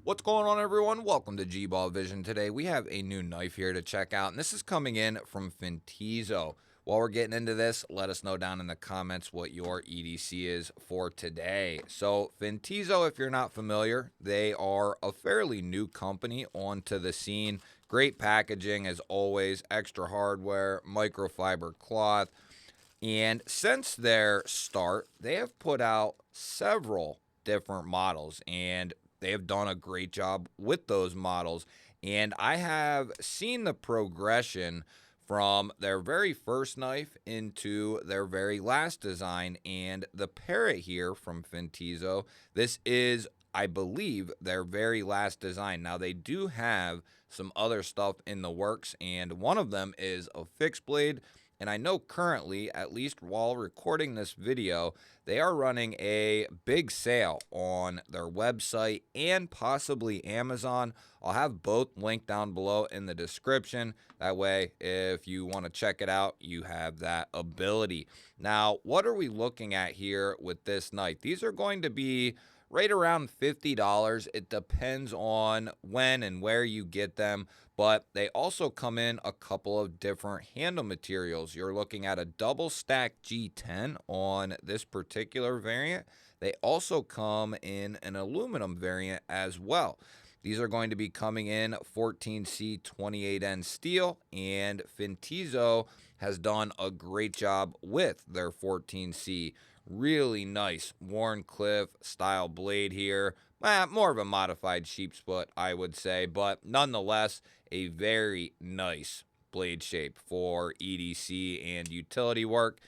What's going on, everyone? Welcome to G-Ball Vision. Today we have a new knife here to check out, and this is coming in from Fintiso. While we're getting into this, let us know down in the comments what your EDC is for today. So Fintiso, if you're not familiar, they are a fairly new company onto the scene. Great packaging as always, extra hardware, microfiber cloth. And since their start, they have put out several different models, and they have done a great job with those models. And I have seen the progression from their very first knife into their very last design. And the Parrot here from Fintiso, this is, I believe, their very last design. Now, they do have some other stuff in the works, and one of them is a fixed blade. And I know currently, at least while recording this video, they are running a big sale on their website and possibly Amazon. I'll have both linked down below in the description. That way, if you want to check it out, you have that ability. Now, what are we looking at here with this knife? These are going to be right around $50. It depends on when and where you get them, but they also come in a couple of different handle materials. You're looking at a double stack G10 on this particular variant. They also come in an aluminum variant as well. These are going to be coming in 14C 28N steel, and Fintiso has done a great job with their 14C. Really nice Warncliffe style blade here. More of a modified sheep's foot, I would say, but nonetheless, a very nice blade shape for EDC and utility work.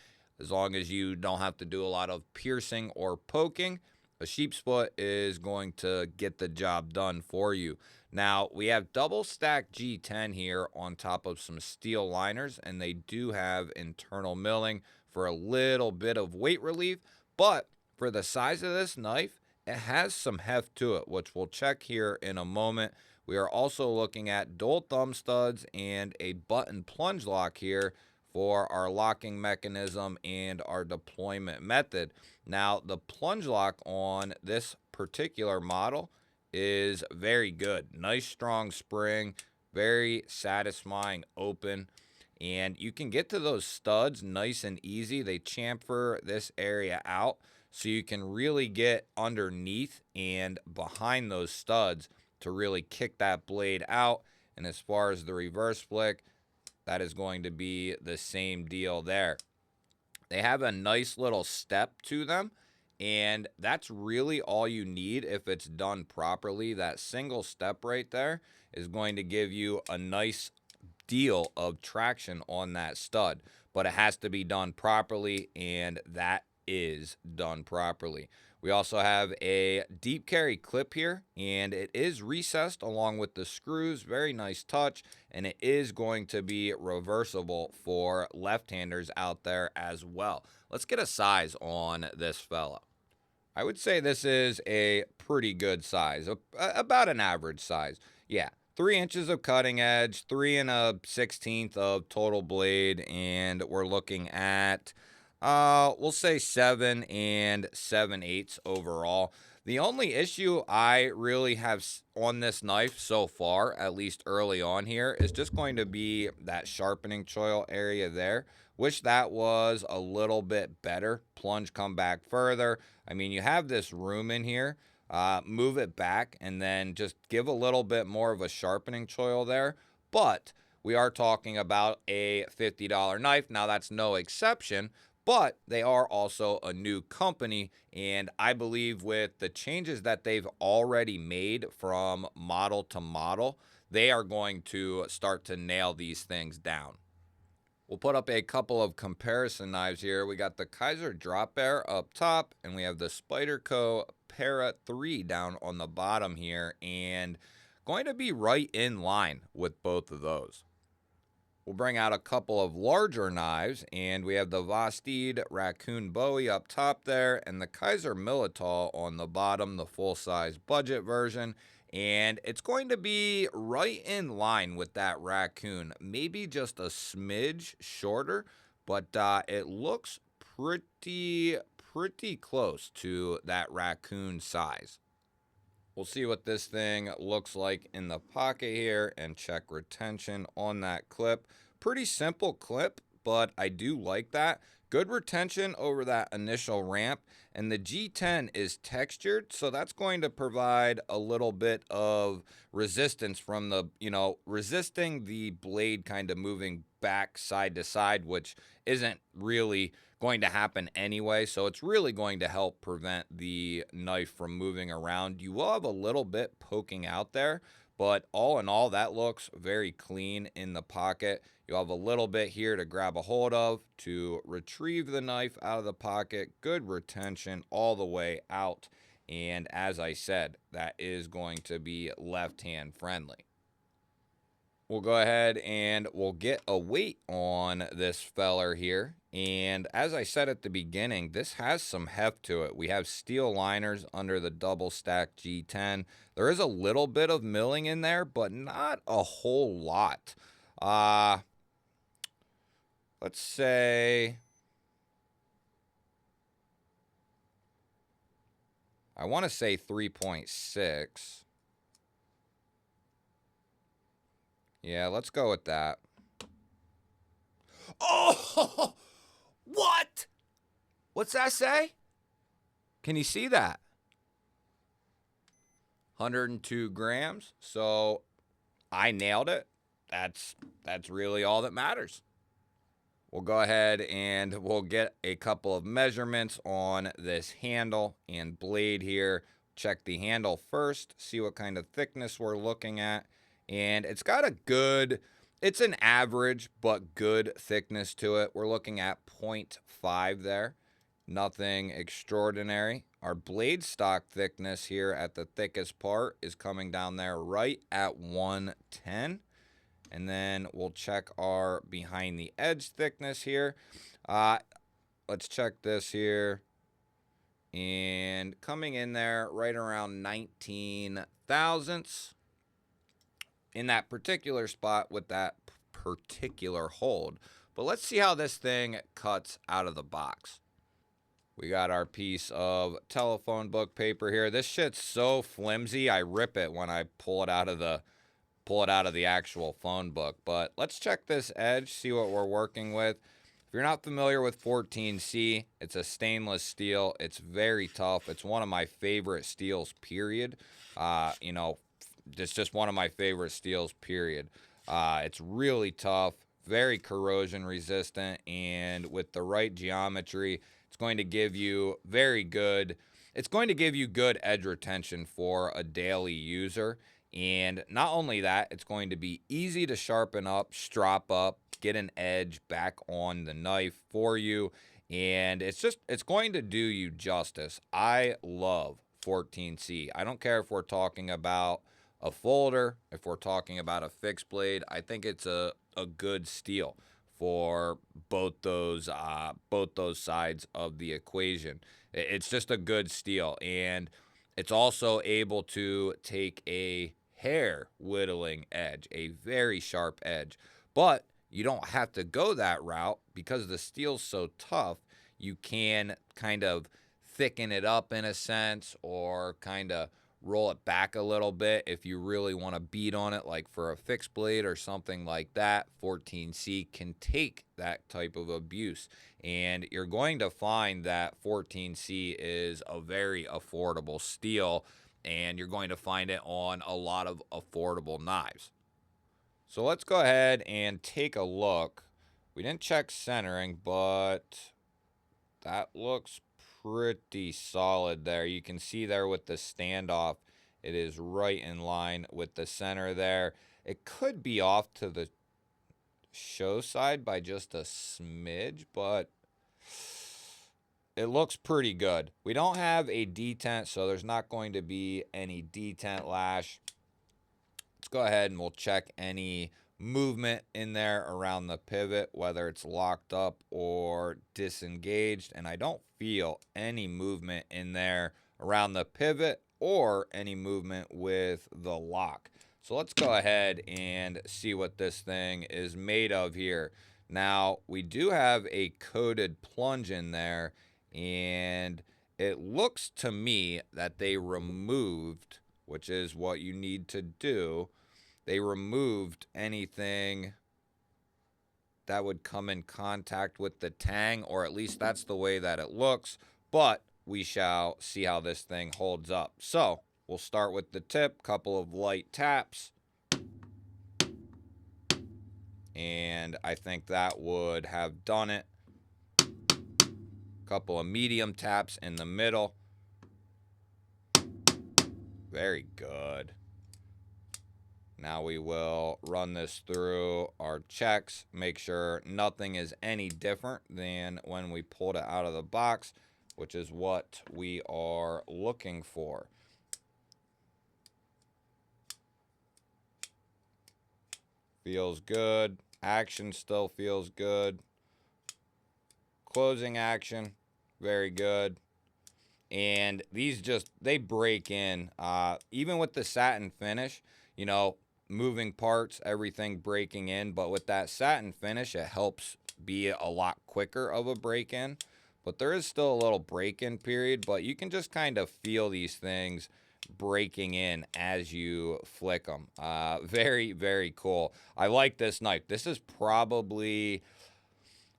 As long as you don't have to do a lot of piercing or poking, a sheep's foot is going to get the job done for you. Now, we have double stack G10 here on top of some steel liners, and they do have internal milling for a little bit of weight relief, but for the size of this knife, it has some heft to it, which we'll check here in a moment. We are also looking at dual thumb studs and a button plunge lock here for our locking mechanism and our deployment method. Now, the plunge lock on this particular model is very good. Nice strong spring, very satisfying open. And you can get to those studs nice and easy. They chamfer this area out so you can really get underneath and behind those studs to really kick that blade out. And as far as the reverse flick, that is going to be the same deal there. They have a nice little step to them, and that's really all you need if it's done properly. That single step right there is going to give you a nice deal of traction on that stud, but it has to be done properly, and that is done properly. We also have a deep carry clip here, and it is recessed along with the screws. Very nice touch, and it is going to be reversible for left-handers out there as well. Let's get a size on this fella. I would say this is a pretty good size, about an average size. Yeah, 3 inches of cutting edge, 3 1/16 of total blade, and we're looking at, we'll say 7 7/8 overall. The only issue I really have on this knife so far, at least early on here, is just going to be that sharpening choil area there. Wish that was a little bit better. Plunge come back further. I mean, you have this room in here. Move it back and then just give a little bit more of a sharpening choil there. But we are talking about a $50 knife. Now, that's no exception, but they are also a new company, and I believe with the changes that they've already made from model to model, they are going to start to nail these things down. We'll put up a couple of comparison knives here. We got the Kaiser Drop Bear up top, and we have the Spyderco Parrot 3 down on the bottom here, and going to be right in line with both of those. We'll bring out a couple of larger knives, and we have the Vostede Raccoon Bowie up top there, and the Kaiser Militao on the bottom, the full-size budget version. And it's going to be right in line with that Raccoon, maybe just a smidge shorter, but it looks pretty close to that Raccoon size. We'll see what this thing looks like in the pocket here and check retention on that clip. Pretty simple clip, but I do like that. Good retention over that initial ramp, and the G10 is textured, so that's going to provide a little bit of resistance from the, resisting the blade kind of moving back side to side, which isn't really going to happen anyway, so it's really going to help prevent the knife from moving around. You will have a little bit poking out there, but all in all, that looks very clean in the pocket. You'll have a little bit here to grab a hold of to retrieve the knife out of the pocket. Good retention all the way out, and as I said, that is going to be left-hand friendly. We'll go ahead and we'll get a weight on this feller here. And as I said at the beginning, this has some heft to it. We have steel liners under the double stack G10. There is a little bit of milling in there, but not a whole lot. Let's say, I want to say 3.6. Yeah, let's go with that. Oh, what? What's that say? Can you see that? 102 grams. So I nailed it. That's really all that matters. We'll go ahead and we'll get a couple of measurements on this handle and blade here. Check the handle first, see what kind of thickness we're looking at. And it's got a good, it's an average but good thickness to it. We're looking at 0.5 there. Nothing extraordinary. Our blade stock thickness here at the thickest part is coming down there right at 110. And then we'll check our behind the edge thickness here. Let's check this here. And coming in there right around 19 thousandths in that particular spot with that particular hold. But let's see how this thing cuts out of the box. We got our piece of telephone book paper here. This shit's so flimsy, I rip it when I pull it out of the actual phone book. But let's check this edge, see what we're working with. If you're not familiar with 14C, it's a stainless steel. It's very tough. It's one of my favorite steels, period. It's just one of my favorite steels, period. It's really tough, very corrosion resistant, and with the right geometry, it's going to give you good edge retention for a daily user. And not only that, it's going to be easy to sharpen up, strop up, get an edge back on the knife for you. And it's going to do you justice. I love 14C. I don't care if we're talking about a folder, if we're talking about a fixed blade. I think it's a good steel for both those sides of the equation. It's just a good steel, and it's also able to take a hair whittling edge, a very sharp edge. But you don't have to go that route because the steel's so tough. You can kind of thicken it up in a sense, or kind of roll it back a little bit if you really want to beat on it, like for a fixed blade or something like that. 14C can take that type of abuse, and you're going to find that 14C is a very affordable steel, and you're going to find it on a lot of affordable knives. So let's go ahead and take a look. We didn't check centering, but that looks pretty solid there. You can see there with the standoff, it is right in line with the center there. It could be off to the show side by just a smidge, but it looks pretty good. We don't have a detent, so there's not going to be any detent lash. Let's go ahead and we'll check any movement in there around the pivot, whether it's locked up or disengaged, and I don't feel any movement in there around the pivot or any movement with the lock. So let's go ahead and see what this thing is made of here. Now, we do have a coated plunge in there, and it looks to me that they removed which is what you need to do. They removed anything that would come in contact with the tang, or at least that's the way that it looks, but we shall see how this thing holds up. So we'll start with the tip, couple of light taps, and I think that would have done it. Couple of medium taps in the middle. Very good. Now we will run this through our checks, make sure nothing is any different than when we pulled it out of the box, which is what we are looking for. Feels good. Action still feels good. Closing action, very good. And these just, they break in. Even with the satin finish, you know, moving parts, everything breaking in. But with that satin finish, it helps be a lot quicker of a break-in. But there is still a little break-in period. But you can just kind of feel these things breaking in as you flick them. Very, very cool. I like this knife. This is probably,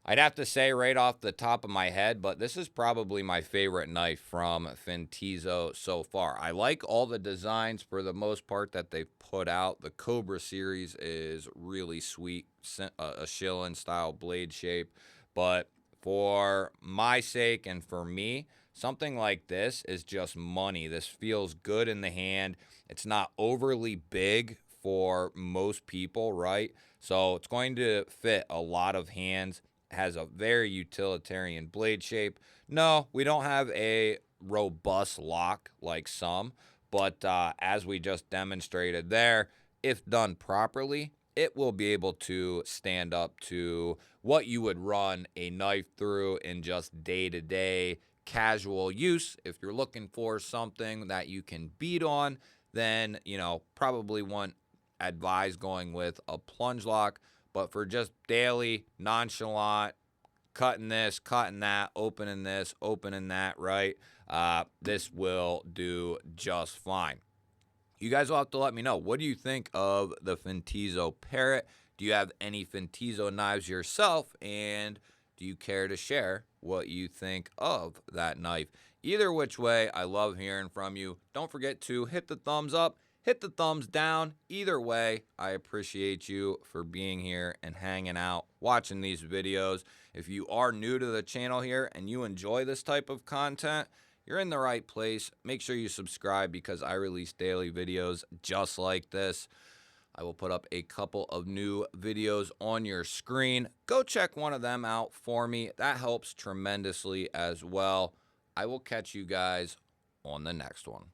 I'd have to say right off the top of my head, but this is probably my favorite knife from Fintiso so far. I like all the designs for the most part that they've put out. The Cobra series is really sweet, a Schillen style blade shape. But for my sake and for me, something like this is just money. This feels good in the hand. It's not overly big for most people, right? So it's going to fit a lot of hands. Has a very utilitarian blade shape. No, we don't have a robust lock like some, but as we just demonstrated there, if done properly, it will be able to stand up to what you would run a knife through in just day-to-day casual use. If you're looking for something that you can beat on, then, you know, probably wouldn't advise going with a plunge lock. But for just daily, nonchalant, cutting this, cutting that, opening this, opening that, right? This will do just fine. You guys will have to let me know. What do you think of the Fintiso Parrot? Do you have any Fintiso knives yourself? And do you care to share what you think of that knife? Either which way, I love hearing from you. Don't forget to hit the thumbs up. Hit the thumbs down. Either way, I appreciate you for being here and hanging out, watching these videos. If you are new to the channel here and you enjoy this type of content, you're in the right place. Make sure you subscribe because I release daily videos just like this. I will put up a couple of new videos on your screen. Go check one of them out for me. That helps tremendously as well. I will catch you guys on the next one.